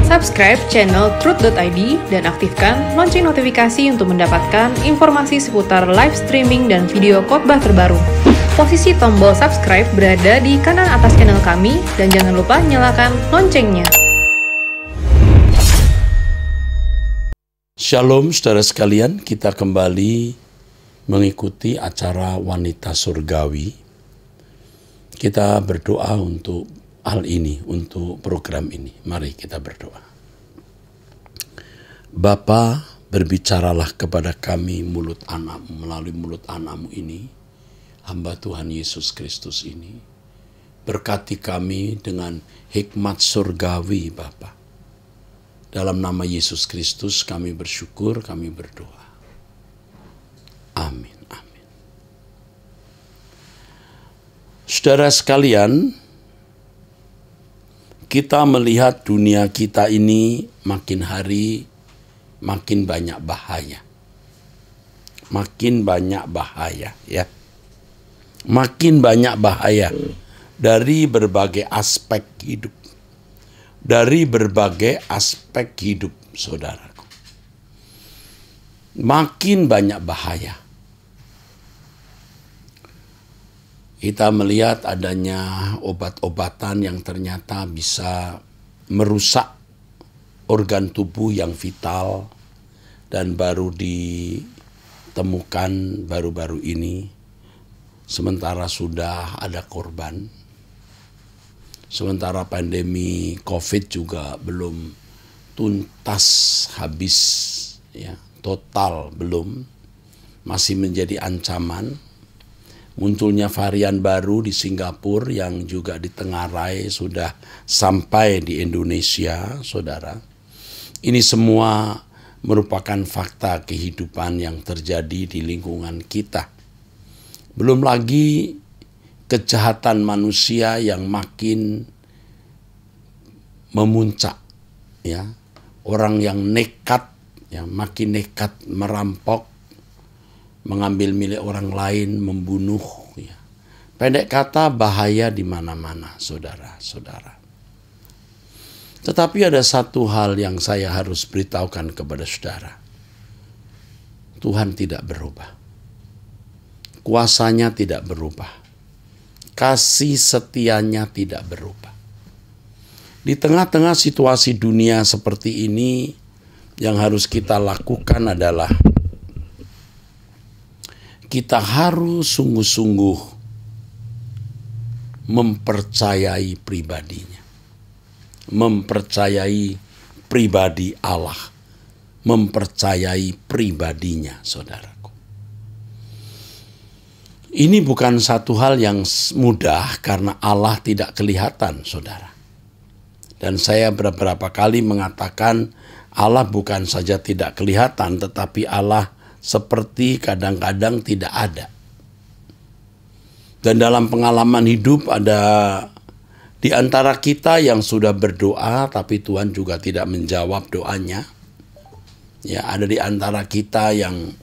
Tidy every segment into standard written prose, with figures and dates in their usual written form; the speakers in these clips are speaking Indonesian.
Subscribe channel Truth.id dan aktifkan lonceng notifikasi untuk mendapatkan informasi seputar live streaming dan video khotbah terbaru. Posisi tombol subscribe berada di kanan atas channel kami dan jangan lupa nyalakan loncengnya. Shalom saudara sekalian, kita kembali mengikuti acara Wanita Surgawi. Kita berdoa untuk hal ini, untuk program ini. Mari kita berdoa. Bapa, berbicaralah kepada kami melalui mulut anak-Mu ini, hamba Tuhan Yesus Kristus ini. Berkati kami dengan hikmat surgawi, Bapa. Dalam nama Yesus Kristus kami bersyukur, kami berdoa. Amin, amin. Saudara sekalian, kita melihat dunia kita ini makin hari makin banyak bahaya. Makin banyak bahaya, ya. Makin banyak bahaya dari berbagai aspek hidup. Dari berbagai aspek hidup, saudaraku. Makin banyak bahaya. Kita melihat adanya obat-obatan yang ternyata bisa merusak organ tubuh yang vital dan baru ditemukan baru-baru ini, sementara sudah ada korban. Sementara pandemi COVID juga belum tuntas habis, ya, total belum, masih menjadi ancaman. Munculnya varian baru di Singapura yang juga ditengarai sudah sampai di Indonesia, saudara. Ini semua merupakan fakta kehidupan yang terjadi di lingkungan kita. Belum lagi kejahatan manusia yang makin memuncak, ya. Orang yang nekat, ya, makin nekat merampok, mengambil milik orang lain, membunuh, ya. Pendek kata, bahaya di mana-mana, saudara-saudara. Tetapi ada satu hal yang saya harus beritahukan kepada saudara. Tuhan tidak berubah. Kuasanya tidak berubah. Kasih setianya tidak berubah. Di tengah-tengah situasi dunia seperti ini, yang harus kita lakukan adalah kita harus sungguh-sungguh mempercayai pribadinya. Mempercayai pribadi Allah. Mempercayai pribadinya, saudara. Ini bukan satu hal yang mudah karena Allah tidak kelihatan, saudara. Dan saya beberapa kali mengatakan Allah bukan saja tidak kelihatan, tetapi Allah seperti kadang-kadang tidak ada. Dan dalam pengalaman hidup ada di antara kita yang sudah berdoa, tapi Tuhan juga tidak menjawab doanya. Ya, ada di antara kita yang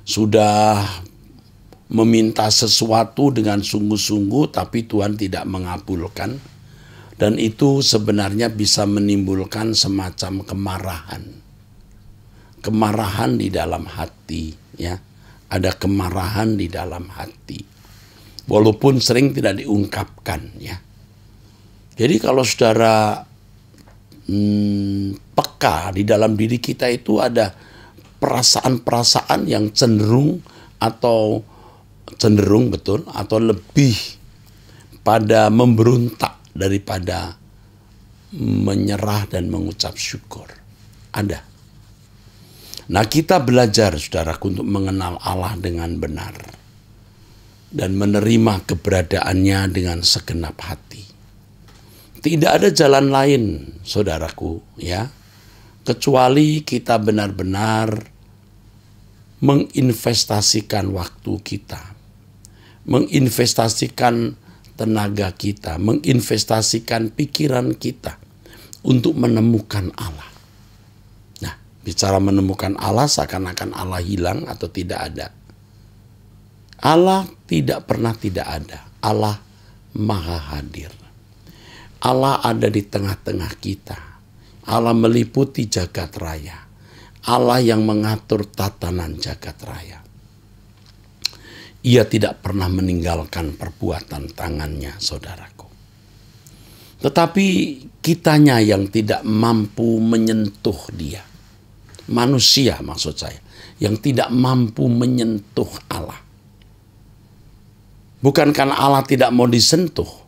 sudah meminta sesuatu dengan sungguh-sungguh tapi Tuhan tidak mengabulkan, dan itu sebenarnya bisa menimbulkan semacam kemarahan di dalam hati, ya. Ada kemarahan di dalam hati walaupun sering tidak diungkapkan, ya. Jadi kalau saudara peka, di dalam diri kita itu ada perasaan-perasaan yang cenderung betul atau lebih pada memberontak daripada menyerah dan mengucap syukur. Ada. Nah, kita belajar, saudaraku, untuk mengenal Allah dengan benar dan menerima keberadaannya dengan segenap hati. Tidak ada jalan lain, saudaraku, ya, kecuali kita benar-benar menginvestasikan waktu kita, menginvestasikan tenaga kita, menginvestasikan pikiran kita untuk menemukan Allah. Nah, bicara menemukan Allah seakan-akan Allah hilang atau tidak ada. Allah tidak pernah tidak ada. Allah maha hadir. Allah ada di tengah-tengah kita. Allah meliputi jagat raya. Allah yang mengatur tatanan jagat raya. Ia tidak pernah meninggalkan perbuatan tangannya, saudaraku. Tetapi kitanya yang tidak mampu menyentuh dia. Manusia maksud saya, yang tidak mampu menyentuh Allah. Bukan karena Allah tidak mau disentuh.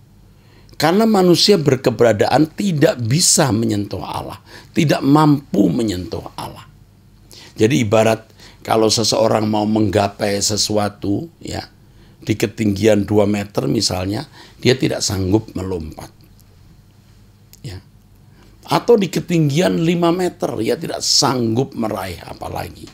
Karena manusia berkeberadaan tidak bisa menyentuh Allah. Tidak mampu menyentuh Allah. Jadi ibarat kalau seseorang mau menggapai sesuatu, ya, di ketinggian 2 meter misalnya, dia tidak sanggup melompat. Ya. Atau di ketinggian 5 meter, dia tidak sanggup meraih apalagi.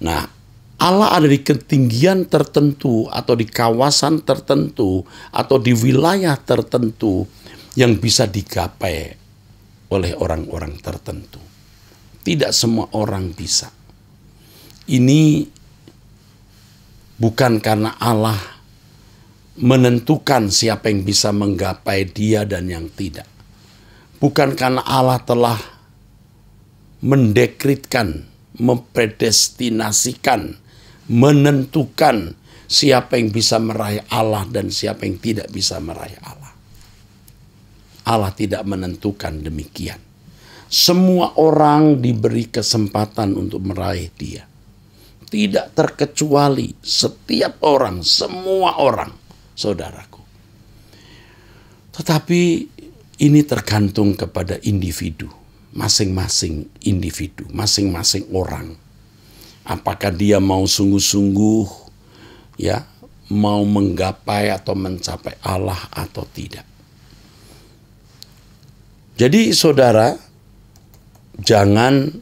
Nah, Allah ada di ketinggian tertentu atau di kawasan tertentu atau di wilayah tertentu yang bisa digapai oleh orang-orang tertentu. Tidak semua orang bisa. Ini bukan karena Allah menentukan siapa yang bisa menggapai dia dan yang tidak. Bukan karena Allah telah mendekritkan, mempredestinasikan, menentukan siapa yang bisa meraih Allah dan siapa yang tidak bisa meraih Allah. Allah tidak menentukan demikian. Semua orang diberi kesempatan untuk meraih dia. Tidak terkecuali setiap orang, semua orang, saudaraku. Tetapi ini tergantung kepada individu, masing-masing individu, masing-masing orang. Apakah dia mau sungguh-sungguh, ya, mau menggapai atau mencapai Allah atau tidak. Jadi saudara, jangan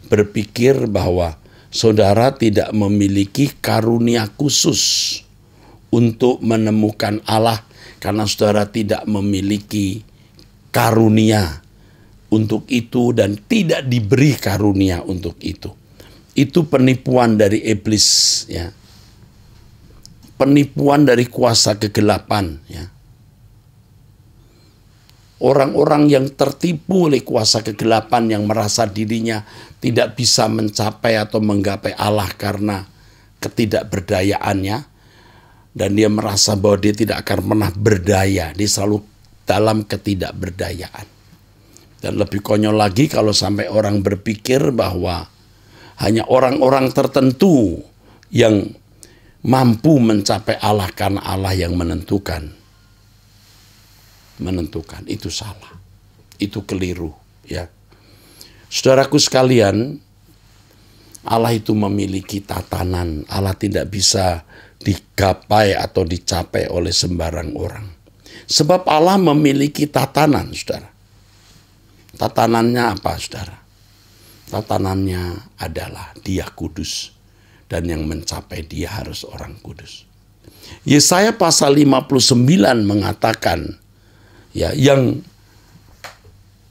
berpikir bahwa saudara tidak memiliki karunia khusus untuk menemukan Allah karena saudara tidak memiliki karunia untuk itu dan tidak diberi karunia untuk itu. Itu penipuan dari iblis, ya. Penipuan dari kuasa kegelapan, ya. Orang-orang yang tertipu oleh kuasa kegelapan yang merasa dirinya tidak bisa mencapai atau menggapai Allah karena ketidakberdayaannya, dan dia merasa bahwa dia tidak akan pernah berdaya, dia selalu dalam ketidakberdayaan. Dan lebih konyol lagi kalau sampai orang berpikir bahwa hanya orang-orang tertentu yang mampu mencapai Allah karena Allah yang menentukan. Itu salah. Itu keliru, ya. Saudaraku sekalian, Allah itu memiliki tatanan. Allah tidak bisa digapai atau dicapai oleh sembarang orang. Sebab Allah memiliki tatanan, saudara. Tatanannya apa, saudara? Tatanannya adalah dia kudus. Dan yang mencapai dia harus orang kudus. Yesaya pasal 59 mengatakan, ya, yang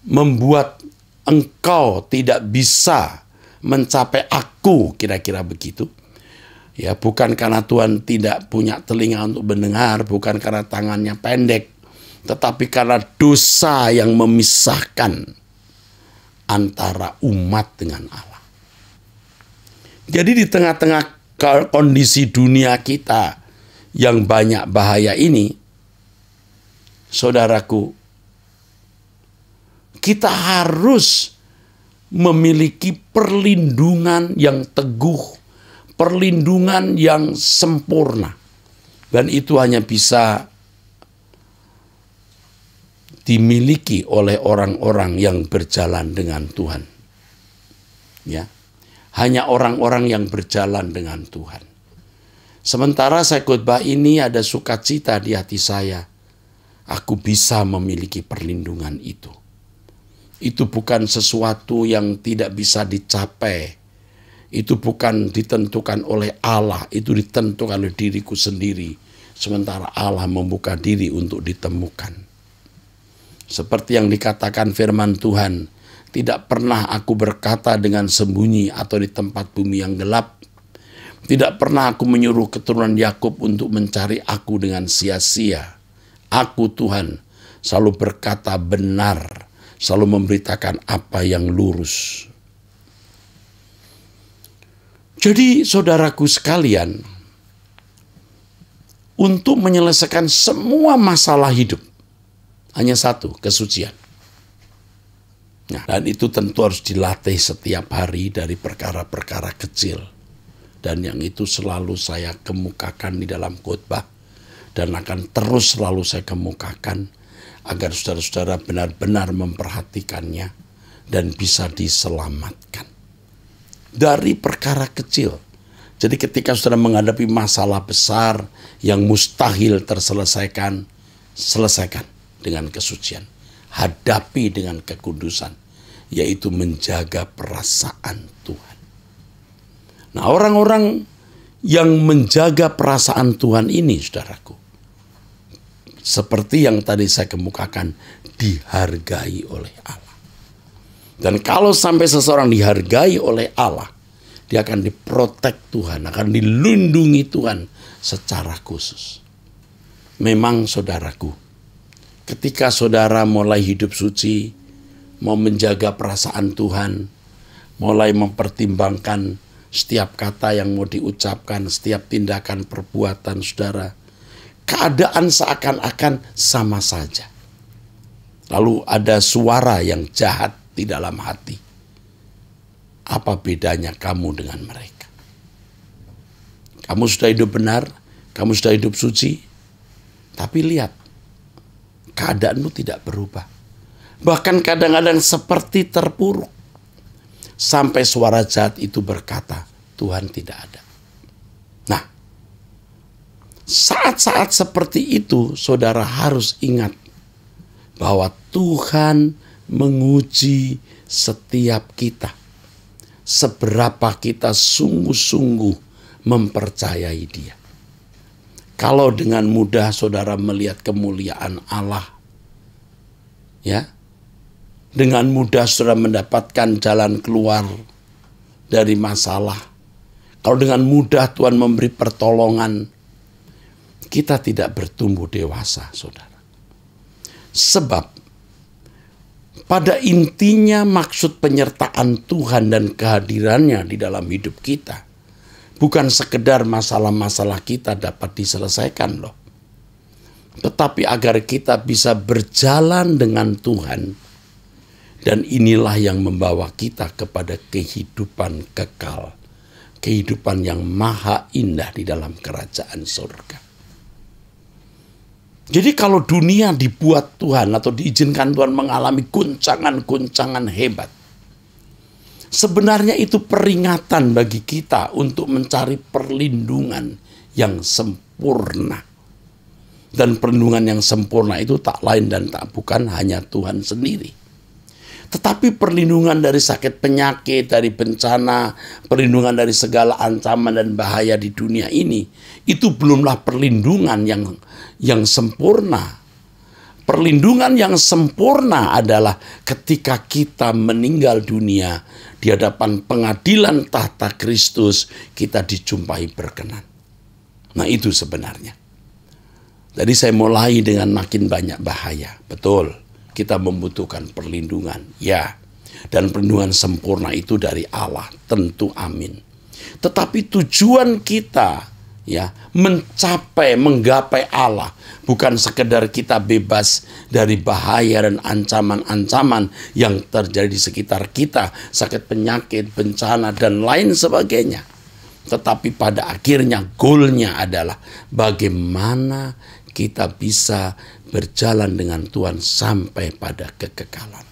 membuat engkau tidak bisa mencapai aku, kira-kira begitu. Ya, bukan karena Tuhan tidak punya telinga untuk mendengar, bukan karena tangannya pendek, tetapi karena dosa yang memisahkan antara umat dengan Allah. Jadi di tengah-tengah kondisi dunia kita yang banyak bahaya ini, saudaraku, kita harus memiliki perlindungan yang teguh, perlindungan yang sempurna. Dan itu hanya bisa dimiliki oleh orang-orang yang berjalan dengan Tuhan. Ya. Hanya orang-orang yang berjalan dengan Tuhan. Sementara saya khotbah ini ada sukacita di hati saya. Aku bisa memiliki perlindungan itu. Itu bukan sesuatu yang tidak bisa dicapai. Itu bukan ditentukan oleh Allah. Itu ditentukan oleh diriku sendiri. Sementara Allah membuka diri untuk ditemukan. Seperti yang dikatakan firman Tuhan. Tidak pernah aku berkata dengan sembunyi atau di tempat bumi yang gelap. Tidak pernah aku menyuruh keturunan Yakub untuk mencari aku dengan sia-sia. Aku Tuhan selalu berkata benar, selalu memberitakan apa yang lurus. Jadi saudaraku sekalian, untuk menyelesaikan semua masalah hidup, hanya satu, kesucian. Nah, dan itu tentu harus dilatih setiap hari dari perkara-perkara kecil. Dan yang itu selalu saya kemukakan di dalam khotbah. Dan akan terus selalu saya kemukakan agar saudara-saudara benar-benar memperhatikannya dan bisa diselamatkan. Dari perkara kecil. Jadi ketika saudara menghadapi masalah besar yang mustahil terselesaikan, selesaikan dengan kesucian. Hadapi dengan kekudusan, yaitu menjaga perasaan Tuhan. Nah, orang-orang yang menjaga perasaan Tuhan ini, saudaraku, seperti yang tadi saya kemukakan, dihargai oleh Allah. Dan kalau sampai seseorang dihargai oleh Allah, dia akan diprotek Tuhan, akan dilindungi Tuhan secara khusus. Memang saudaraku, ketika saudara mulai hidup suci, mau menjaga perasaan Tuhan, mulai mempertimbangkan setiap kata yang mau diucapkan, setiap tindakan perbuatan saudara, keadaan seakan-akan sama saja. Lalu ada suara yang jahat di dalam hati. Apa bedanya kamu dengan mereka? Kamu sudah hidup benar, kamu sudah hidup suci, tapi lihat, keadaanmu tidak berubah. Bahkan kadang-kadang seperti terpuruk. Sampai suara jahat itu berkata, Tuhan tidak ada. Nah, saat-saat seperti itu, saudara harus ingat bahwa Tuhan menguji setiap kita. Seberapa kita sungguh-sungguh mempercayai Dia. Kalau dengan mudah saudara melihat kemuliaan Allah, ya, dengan mudah saudara mendapatkan jalan keluar dari masalah. Kalau dengan mudah Tuhan memberi pertolongan, kita tidak bertumbuh dewasa, saudara. Sebab pada intinya maksud penyertaan Tuhan dan kehadirannya di dalam hidup kita bukan sekedar masalah-masalah kita dapat diselesaikan loh. Tetapi agar kita bisa berjalan dengan Tuhan. Dan inilah yang membawa kita kepada kehidupan kekal. Kehidupan yang maha indah di dalam kerajaan surga. Jadi kalau dunia dibuat Tuhan atau diizinkan Tuhan mengalami guncangan-guncangan hebat, sebenarnya itu peringatan bagi kita untuk mencari perlindungan yang sempurna. Dan perlindungan yang sempurna itu tak lain dan tak bukan hanya Tuhan sendiri. Tetapi perlindungan dari sakit penyakit, dari bencana, perlindungan dari segala ancaman dan bahaya di dunia ini, itu belumlah perlindungan yang sempurna. Perlindungan yang sempurna adalah ketika kita meninggal dunia di hadapan pengadilan tahta Kristus, kita dijumpai berkenan. Nah, itu sebenarnya. Jadi saya mulai dengan makin banyak bahaya. Betul, kita membutuhkan perlindungan. Ya, dan perlindungan sempurna itu dari Allah. Tentu amin. Tetapi tujuan kita ya menggapai Allah bukan sekedar kita bebas dari bahaya dan ancaman-ancaman yang terjadi di sekitar kita, sakit penyakit, bencana dan lain sebagainya. Tetapi pada akhirnya goalnya adalah bagaimana kita bisa berjalan dengan Tuhan sampai pada kekekalan.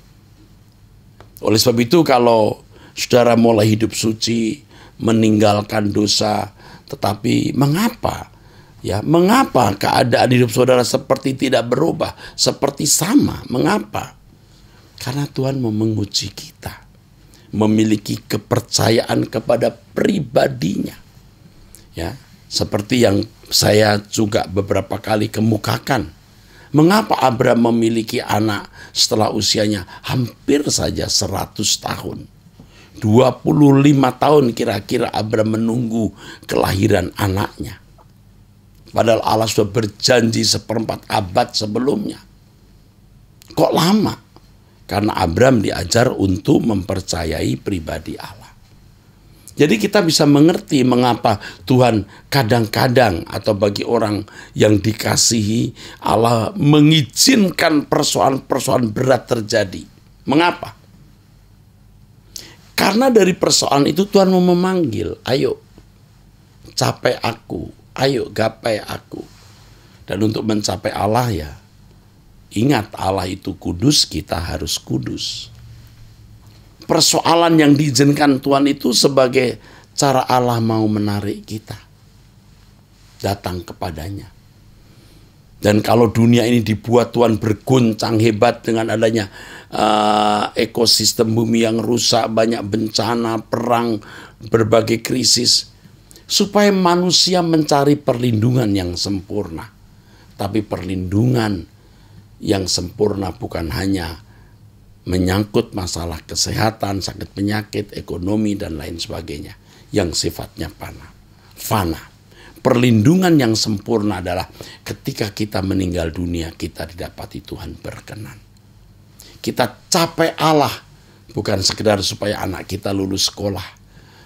Oleh sebab itu kalau saudara mulai hidup suci, meninggalkan dosa, tetapi mengapa? Ya, mengapa keadaan hidup saudara seperti tidak berubah, seperti sama? Mengapa? Karena Tuhan mau menguji kita, memiliki kepercayaan kepada pribadinya. Ya, seperti yang saya juga beberapa kali kemukakan. Mengapa Abraham memiliki anak setelah usianya hampir saja 100 tahun? 25 tahun kira-kira Abraham menunggu kelahiran anaknya. Padahal Allah sudah berjanji 1/4 abad sebelumnya. Kok lama? Karena Abraham diajar untuk mempercayai pribadi Allah. Jadi kita bisa mengerti mengapa Tuhan kadang-kadang atau bagi orang yang dikasihi Allah mengizinkan persoalan-persoalan berat terjadi. Mengapa? Karena dari persoalan itu Tuhan mau memanggil, ayo capai aku, ayo gapai aku. Dan untuk mencapai Allah ya, ingat Allah itu kudus, kita harus kudus. Persoalan yang diizinkan Tuhan itu sebagai cara Allah mau menarik kita datang kepadanya. Dan kalau dunia ini dibuat Tuhan berguncang hebat dengan adanya ekosistem bumi yang rusak, banyak bencana, perang, berbagai krisis, supaya manusia mencari perlindungan yang sempurna. Tapi perlindungan yang sempurna bukan hanya menyangkut masalah kesehatan, sakit penyakit, ekonomi, dan lain sebagainya yang sifatnya fana. Perlindungan yang sempurna adalah ketika kita meninggal dunia, kita didapati Tuhan berkenan. Kita capai Allah bukan sekedar supaya anak kita lulus sekolah.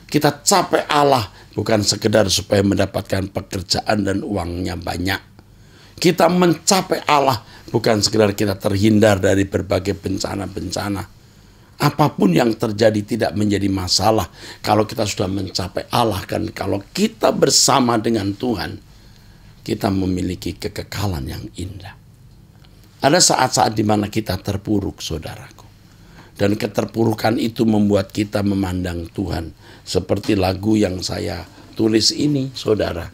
Kita capai Allah bukan sekedar supaya mendapatkan pekerjaan dan uangnya banyak. Kita mencapai Allah bukan sekedar kita terhindar dari berbagai bencana-bencana. Apapun yang terjadi tidak menjadi masalah kalau kita sudah mencapai Allah. Dan kalau kita bersama dengan Tuhan, kita memiliki kekekalan yang indah. Ada saat-saat di mana kita terpuruk, saudaraku. Dan keterpurukan itu membuat kita memandang Tuhan. Seperti lagu yang saya tulis ini, saudara.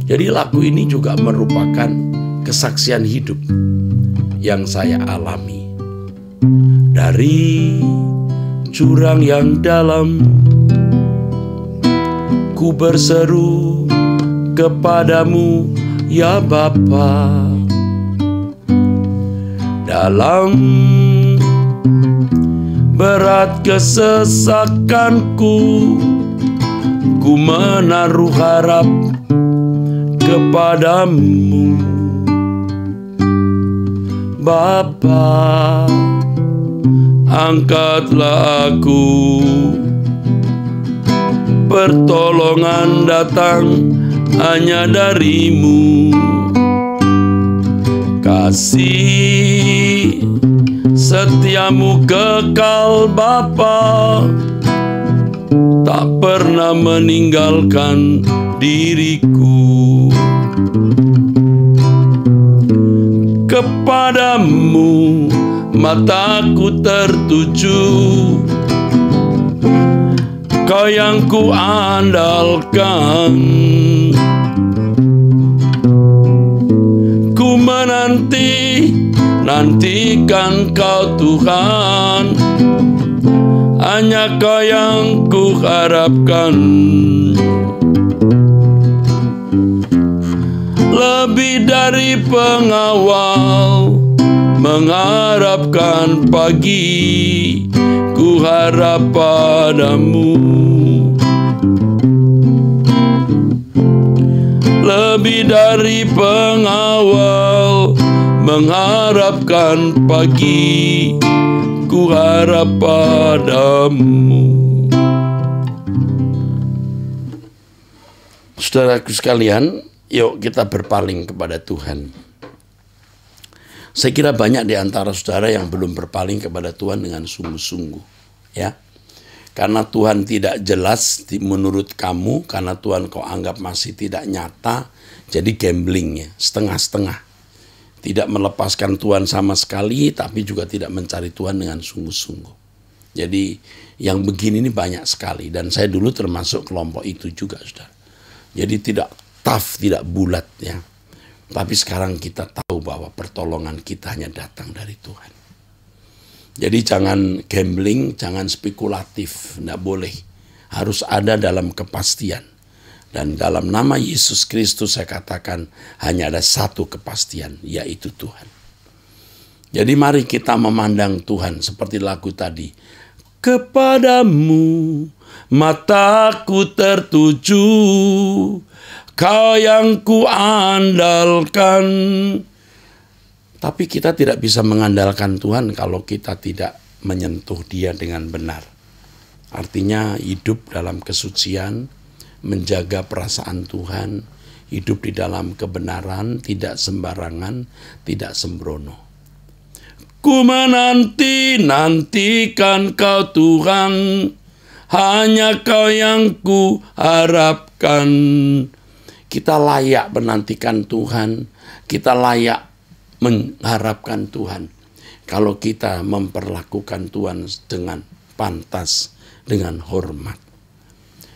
Jadi lagu ini juga merupakan kesaksian hidup yang saya alami. Dari jurang yang dalam, ku berseru kepadamu, ya Bapa. Dalam berat kesesakanku, ku menaruh harap kepadamu, Bapa. Angkatlah aku, pertolongan datang hanya darimu. Kasih setiamu kekal Bapa, tak pernah meninggalkan diriku. Kepadamu mataku tertuju, Kau yang ku andalkan. Ku nantikan Kau Tuhan, hanya Kau yang ku harapkan. Lebih dari pengawal mengharapkan pagi, ku harap padamu. Lebih dari pengawal mengharapkan pagi, ku harap padamu. Saudaraku sekalian, yuk kita berpaling kepada Tuhan. Saya kira banyak di antara saudara yang belum berpaling kepada Tuhan dengan sungguh-sungguh, ya. Karena Tuhan tidak jelas menurut kamu, karena Tuhan kau anggap masih tidak nyata, jadi gamblingnya setengah-setengah. Tidak melepaskan Tuhan sama sekali, tapi juga tidak mencari Tuhan dengan sungguh-sungguh. Jadi yang begini ini banyak sekali, dan saya dulu termasuk kelompok itu juga, saudara. Jadi tidak tough, tidak bulat, ya. Tapi sekarang kita tahu bahwa pertolongan kita hanya datang dari Tuhan. Jadi jangan gambling, jangan spekulatif, tidak boleh. Harus ada dalam kepastian. Dan dalam nama Yesus Kristus saya katakan hanya ada satu kepastian, yaitu Tuhan. Jadi mari kita memandang Tuhan seperti lagu tadi. Kepadamu mataku tertuju, Kau yang ku andalkan. Tapi kita tidak bisa mengandalkan Tuhan kalau kita tidak menyentuh Dia dengan benar. Artinya hidup dalam kesucian, menjaga perasaan Tuhan, hidup di dalam kebenaran, tidak sembarangan, tidak sembrono. Ku menanti-nantikan Kau Tuhan, hanya Kau yang ku harapkan. Kita layak menantikan Tuhan, kita layak mengharapkan Tuhan. Kalau kita memperlakukan Tuhan dengan pantas, dengan hormat.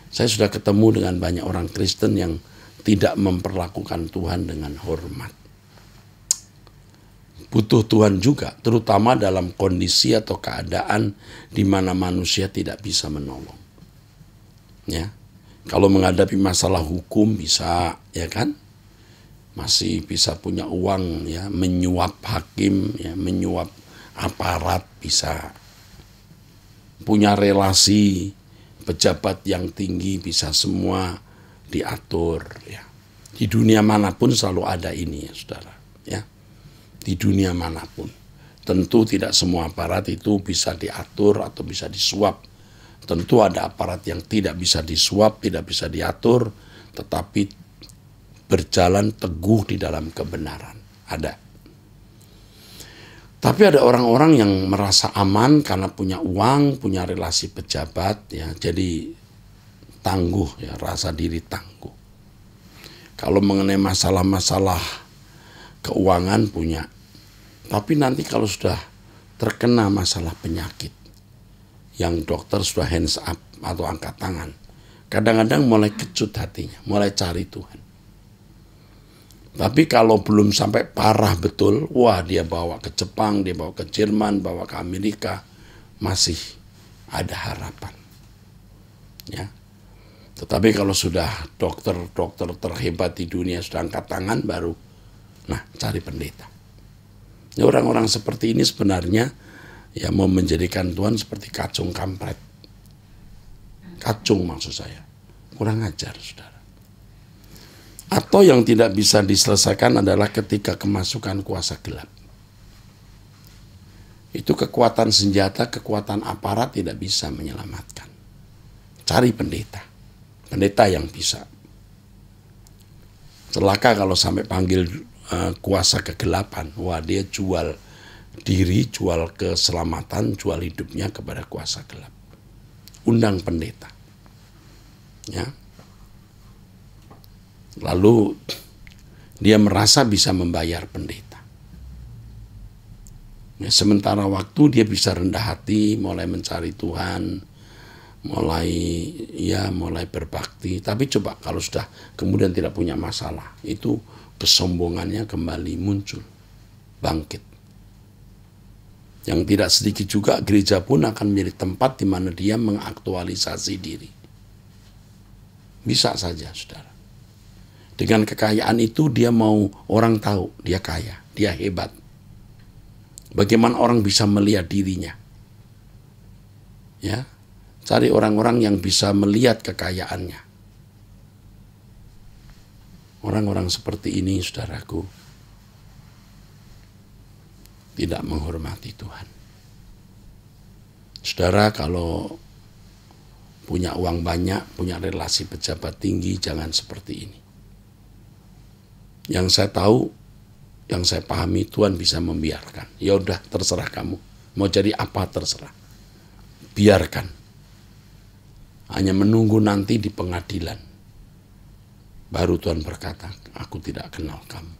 Saya sudah ketemu dengan banyak orang Kristen yang tidak memperlakukan Tuhan dengan hormat. Butuh Tuhan juga, terutama dalam kondisi atau keadaan di mana manusia tidak bisa menolong. Ya, kalau menghadapi masalah hukum bisa, ya kan? Masih bisa punya uang, ya, menyuap hakim, ya, menyuap aparat bisa. Punya relasi pejabat yang tinggi bisa semua diatur, ya. Di dunia manapun selalu ada ini, ya, saudara, ya. Di dunia manapun. Tentu tidak semua aparat itu bisa diatur atau bisa disuap. Tentu ada aparat yang tidak bisa disuap, tidak bisa diatur, tetapi berjalan teguh di dalam kebenaran. Ada. Tapi ada orang-orang yang merasa aman karena punya uang, punya relasi pejabat, ya, jadi tangguh, ya, rasa diri tangguh. Kalau mengenai masalah-masalah keuangan punya. Tapi nanti kalau sudah terkena masalah penyakit, yang dokter sudah hands up atau angkat tangan, kadang-kadang mulai kecut hatinya, mulai cari Tuhan. Tapi kalau belum sampai parah betul, wah, dia bawa ke Jepang, dia bawa ke Jerman, bawa ke Amerika, masih ada harapan. Ya. Tetapi kalau sudah dokter-dokter terhebat di dunia sudah angkat tangan, baru cari pendeta. Ya, orang-orang seperti ini sebenarnya ya mau menjadikan Tuhan seperti kacung kampret. Kacung maksud saya. Kurang ajar, saudara. Atau yang tidak bisa diselesaikan adalah ketika kemasukan kuasa gelap. Itu kekuatan senjata, kekuatan aparat tidak bisa menyelamatkan. Cari pendeta. Pendeta yang bisa. Celaka kalau sampai panggil kuasa kegelapan. Wah, dia jual diri, jual keselamatan, jual hidupnya kepada kuasa gelap. Undang pendeta. Ya. Lalu dia merasa bisa membayar pendeta. Ya, sementara waktu dia bisa rendah hati, mulai mencari Tuhan, mulai berbakti. Tapi coba kalau sudah kemudian tidak punya masalah, itu kesombongannya kembali muncul, bangkit. Yang tidak sedikit juga gereja pun akan menjadi tempat di mana dia mengaktualisasi diri. Bisa saja, saudara. Dengan kekayaan itu dia mau orang tahu dia kaya, dia hebat. Bagaimana orang bisa melihat dirinya? Ya, cari orang-orang yang bisa melihat kekayaannya. Orang-orang seperti ini, saudaraku, tidak menghormati Tuhan. Saudara, kalau punya uang banyak, punya relasi pejabat tinggi, jangan seperti ini. Yang saya tahu, yang saya pahami, Tuhan bisa membiarkan. Ya udah, terserah kamu. Mau jadi apa terserah. Biarkan. Hanya menunggu nanti di pengadilan. Baru Tuhan berkata, aku tidak kenal kamu.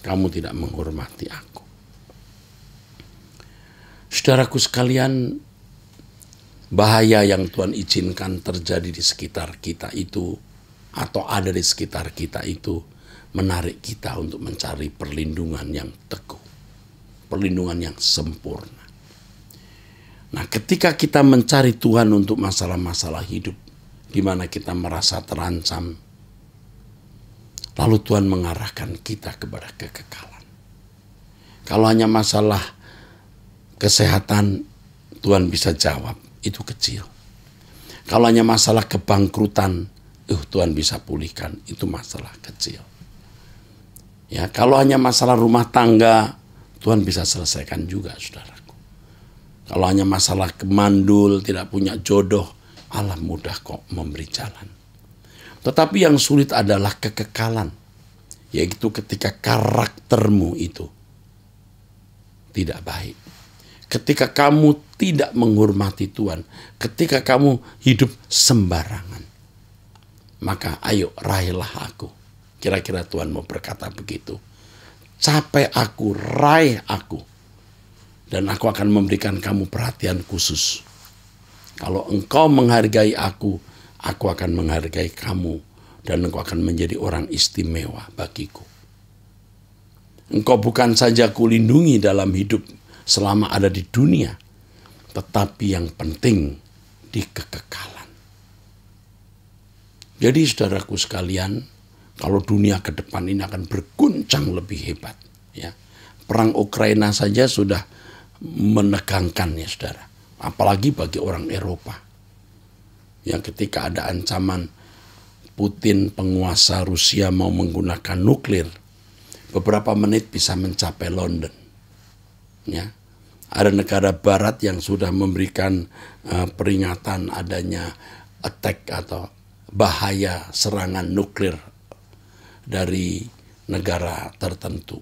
Kamu tidak menghormati aku. Saudaraku sekalian, bahaya yang Tuhan izinkan terjadi di sekitar kita itu, atau ada di sekitar kita itu, menarik kita untuk mencari perlindungan yang teguh, perlindungan yang sempurna. Nah, ketika kita mencari Tuhan untuk masalah-masalah hidup, di mana kita merasa terancam, lalu Tuhan mengarahkan kita kepada kekekalan. Kalau hanya masalah kesehatan, Tuhan bisa jawab, itu kecil. Kalau hanya masalah kebangkrutan, Tuhan bisa pulihkan, itu masalah kecil. Ya, kalau hanya masalah rumah tangga, Tuhan bisa selesaikan juga, saudaraku. Kalau hanya masalah kemandul, tidak punya jodoh, Allah mudah kok memberi jalan. Tetapi yang sulit adalah kekekalan, yaitu ketika karaktermu itu tidak baik. Ketika kamu tidak menghormati Tuhan, ketika kamu hidup sembarangan, maka ayo raihlah aku. Kira-kira Tuhan mau berkata begitu. Capai aku, raih aku, dan aku akan memberikan kamu perhatian khusus. Kalau engkau menghargai aku akan menghargai kamu, dan engkau akan menjadi orang istimewa bagiku. Engkau bukan saja kulindungi dalam hidup selama ada di dunia, tetapi yang penting di kekekalan. Jadi saudaraku sekalian, kalau dunia ke depan ini akan berguncang lebih hebat, ya. Perang Ukraina saja sudah menegangkan, ya saudara. Apalagi bagi orang Eropa, yang ketika ada ancaman Putin, penguasa Rusia, mau menggunakan nuklir, beberapa menit bisa mencapai London. Ya, ada negara Barat yang sudah memberikan peringatan adanya attack atau bahaya serangan nuklir dari negara tertentu.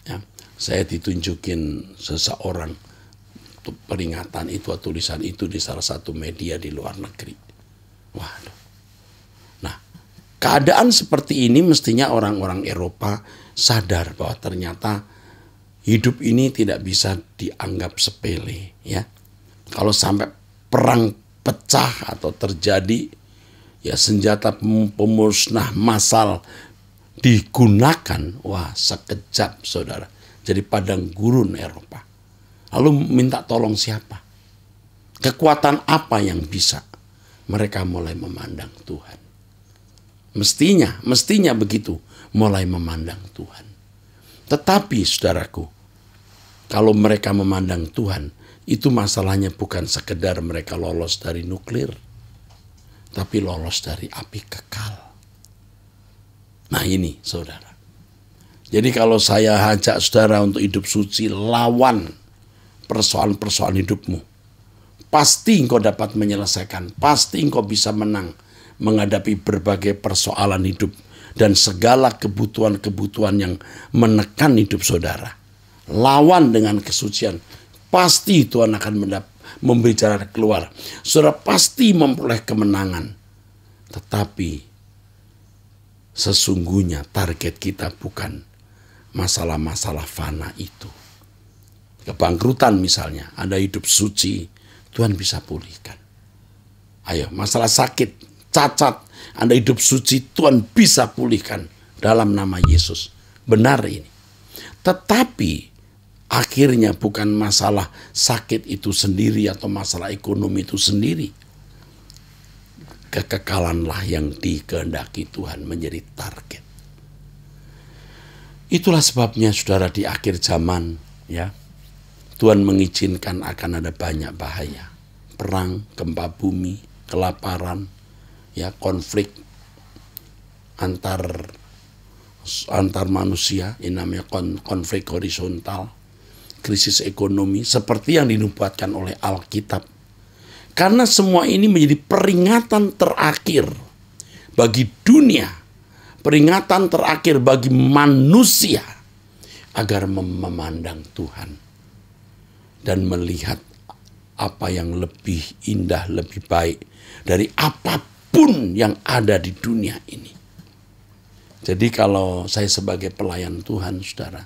Ya, saya ditunjukin seseorang peringatan itu, tulisan itu di salah satu media di luar negeri. Waduh. Nah, keadaan seperti ini mestinya orang-orang Eropa sadar bahwa ternyata hidup ini tidak bisa dianggap sepele, ya. Kalau sampai perang pecah atau terjadi, ya senjata pemusnah massal digunakan, wah sekejap saudara, jadi padang gurun Eropa. Lalu minta tolong siapa? Kekuatan apa yang bisa? Mereka mulai memandang Tuhan. Mestinya begitu, mulai memandang Tuhan. Tetapi saudaraku, kalau mereka memandang Tuhan, itu masalahnya bukan sekedar mereka lolos dari nuklir, tapi lolos dari api kekal. Nah ini saudara. Jadi kalau saya ajak saudara untuk hidup suci, lawan persoalan-persoalan hidupmu, pasti engkau dapat menyelesaikan, pasti engkau bisa menang menghadapi berbagai persoalan hidup dan segala kebutuhan-kebutuhan yang menekan hidup saudara. Lawan dengan kesucian, pasti Tuhan akan memberi jalan keluar. Saudara pasti memperoleh kemenangan. Tetapi sesungguhnya target kita bukan masalah-masalah fana itu. Kebangkrutan misalnya, Anda hidup suci, Tuhan bisa pulihkan. Ayo, masalah sakit, cacat, Anda hidup suci, Tuhan bisa pulihkan dalam nama Yesus. Benar ini. Tetapi akhirnya bukan masalah sakit itu sendiri atau masalah ekonomi itu sendiri. Kekekalanlah yang dikehendaki Tuhan menjadi target. Itulah sebabnya saudara di akhir zaman, ya, Tuhan mengizinkan akan ada banyak bahaya. Perang, gempa bumi, kelaparan, ya, konflik antar manusia, ini namanya konflik horizontal, krisis ekonomi, seperti yang dinubuatkan oleh Alkitab. Karena semua ini menjadi peringatan terakhir bagi dunia, peringatan terakhir bagi manusia agar memandang Tuhan dan melihat apa yang lebih indah, lebih baik dari apapun yang ada di dunia ini. Jadi kalau saya sebagai pelayan Tuhan, saudara,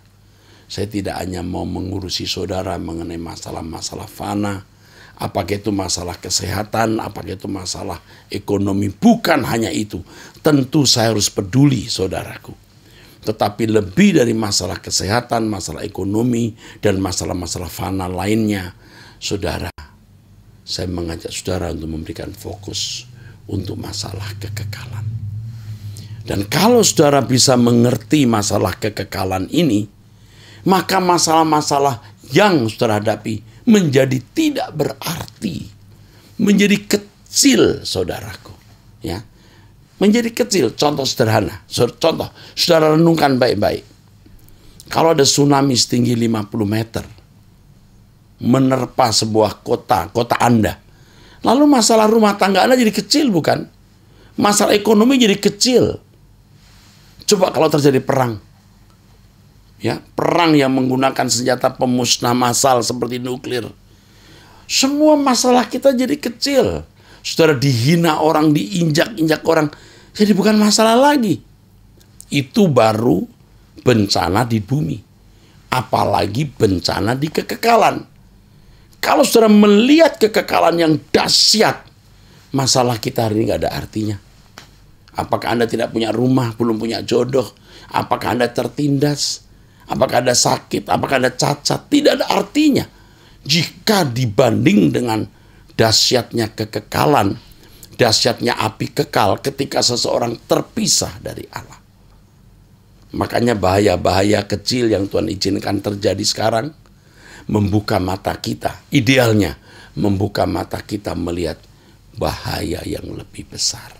saya tidak hanya mau mengurusi saudara mengenai masalah-masalah fana, apakah itu masalah kesehatan, apakah itu masalah ekonomi, bukan hanya itu. Tentu saya harus peduli saudaraku. Tetapi lebih dari masalah kesehatan, masalah ekonomi, dan masalah-masalah fana lainnya, saudara, saya mengajak saudara untuk memberikan fokus untuk masalah kekekalan. Dan kalau saudara bisa mengerti masalah kekekalan ini, maka masalah-masalah yang saudara hadapi menjadi tidak berarti, menjadi kecil saudaraku, ya, menjadi kecil. Contoh sederhana, contoh saudara renungkan baik-baik. Kalau ada tsunami setinggi 50 meter, menerpa sebuah kota Anda, lalu masalah rumah tangga Anda jadi kecil, bukan? Masalah ekonomi jadi kecil. Coba kalau terjadi perang. Ya, perang yang menggunakan senjata pemusnah massal seperti nuklir. Semua masalah kita jadi kecil. Saudara, dihina orang, diinjak-injak orang, jadi bukan masalah lagi. Itu baru bencana di bumi. Apalagi bencana di kekekalan. Kalau saudara melihat kekekalan yang dahsyat, masalah kita hari ini gak ada artinya. Apakah Anda tidak punya rumah, belum punya jodoh? Apakah Anda tertindas? Apakah Anda sakit? Apakah Anda cacat? Tidak ada artinya jika dibanding dengan dahsyatnya kekekalan, dahsyatnya api kekal ketika seseorang terpisah dari Allah. Makanya bahaya-bahaya kecil yang Tuhan izinkan terjadi sekarang membuka mata kita. Idealnya membuka mata kita melihat bahaya yang lebih besar.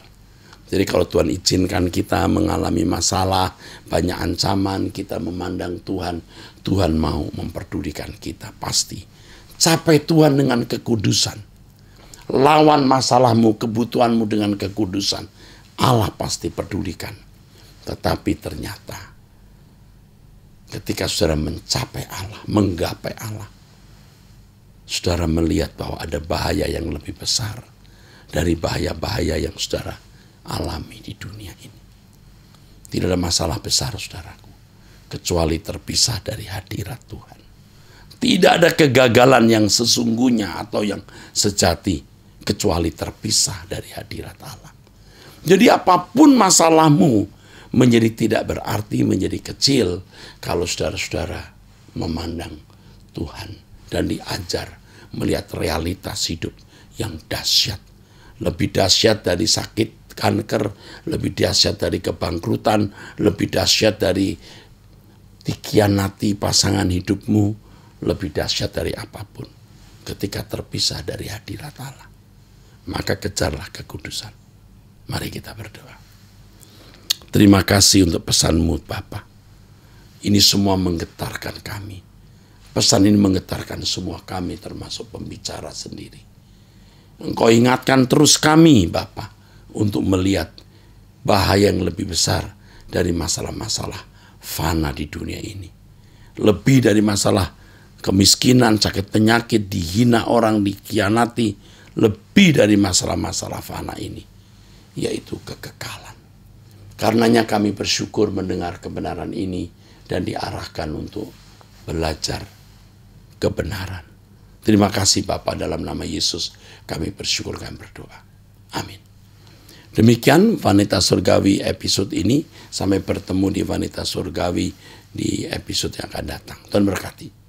Jadi kalau Tuhan izinkan kita mengalami masalah, banyak ancaman, kita memandang Tuhan, Tuhan mau memperdulikan kita, pasti. Capai Tuhan dengan kekudusan. Lawan masalahmu, kebutuhanmu dengan kekudusan. Allah pasti pedulikan. Tetapi ternyata ketika saudara mencapai Allah, menggapai Allah, saudara melihat bahwa ada bahaya yang lebih besar dari bahaya-bahaya yang saudara alami di dunia ini. Tidak ada masalah besar, saudaraku, kecuali terpisah dari hadirat Tuhan. Tidak ada kegagalan yang sesungguhnya atau yang sejati kecuali terpisah dari hadirat Allah. Jadi apapun masalahmu menjadi tidak berarti, menjadi kecil kalau saudara-saudara memandang Tuhan dan diajar melihat realitas hidup yang dahsyat. Lebih dahsyat dari sakit kanker, lebih dahsyat dari kebangkrutan, lebih dahsyat dari dikhianati pasangan hidupmu, lebih dahsyat dari apapun ketika terpisah dari hadirat Allah. Maka kejarlah kekudusan. Mari kita berdoa. Terima kasih untuk pesanmu, Bapa. Ini semua menggetarkan kami. Pesan ini menggetarkan semua kami, termasuk pembicara sendiri. Engkau ingatkan terus kami, Bapa, untuk melihat bahaya yang lebih besar dari masalah-masalah fana di dunia ini. Lebih dari masalah kemiskinan, sakit penyakit, dihina orang, dikhianati. Lebih dari masalah-masalah fana ini, yaitu kekekalan. Karenanya kami bersyukur mendengar kebenaran ini dan diarahkan untuk belajar kebenaran. Terima kasih Bapa, dalam nama Yesus kami bersyukur dan berdoa. Amin. Demikian Wanita Surgawi episode ini. Sampai bertemu di Wanita Surgawi di episode yang akan datang. Tuhan berkati.